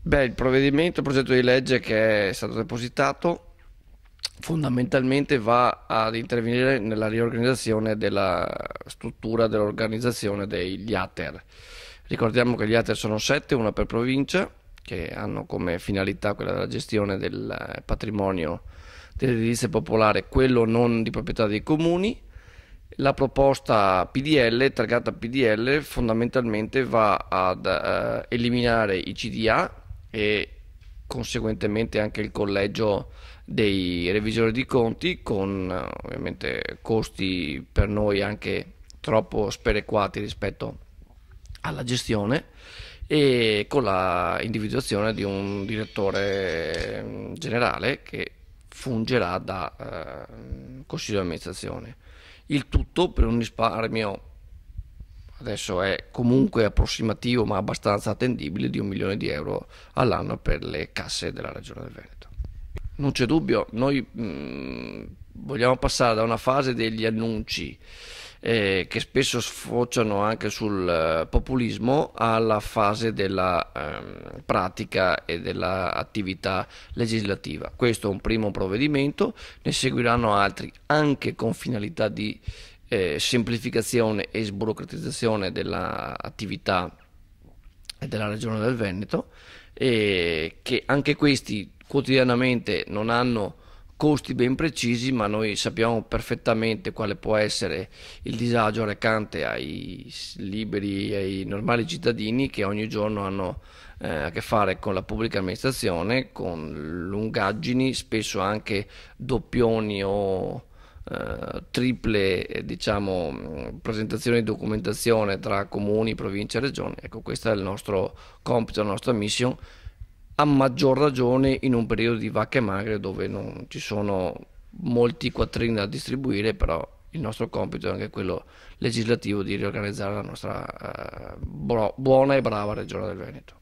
Beh, il progetto di legge che è stato depositato fondamentalmente va ad intervenire nella riorganizzazione della struttura dell'organizzazione degli ATER. Ricordiamo che gli ATER sono 7, una per provincia, che hanno come finalità quella della gestione del patrimonio dell'edilizia popolare, quello non di proprietà dei comuni. La proposta PDL, targata PDL, fondamentalmente va ad eliminare i CDA e conseguentemente anche il collegio dei revisori di conti con ovviamente costi per noi anche troppo sperequati rispetto alla gestione e con la individuazione di un direttore generale che fungerà da consiglio di amministrazione. Il tutto per un risparmio, adesso è comunque approssimativo ma abbastanza attendibile, di 1 milione di euro all'anno per le casse della Regione del Veneto. Non c'è dubbio, noi vogliamo passare da una fase degli annunci che spesso sfociano anche sul populismo alla fase della pratica e dell'attività legislativa. Questo è un primo provvedimento, ne seguiranno altri anche con finalità di semplificazione e sburocratizzazione dell'attività della Regione del Veneto, e che anche questi quotidianamente non hanno costi ben precisi, ma noi sappiamo perfettamente quale può essere il disagio recante ai liberi e ai normali cittadini che ogni giorno hanno a che fare con la pubblica amministrazione, con lungaggini, spesso anche doppioni o triple diciamo presentazioni di documentazione tra comuni, province e regioni. Ecco, questo è il nostro compito, la nostra mission, a maggior ragione in un periodo di vacche magre dove non ci sono molti quattrini da distribuire, però il nostro compito è anche quello legislativo di riorganizzare la nostra buona e brava regione del Veneto.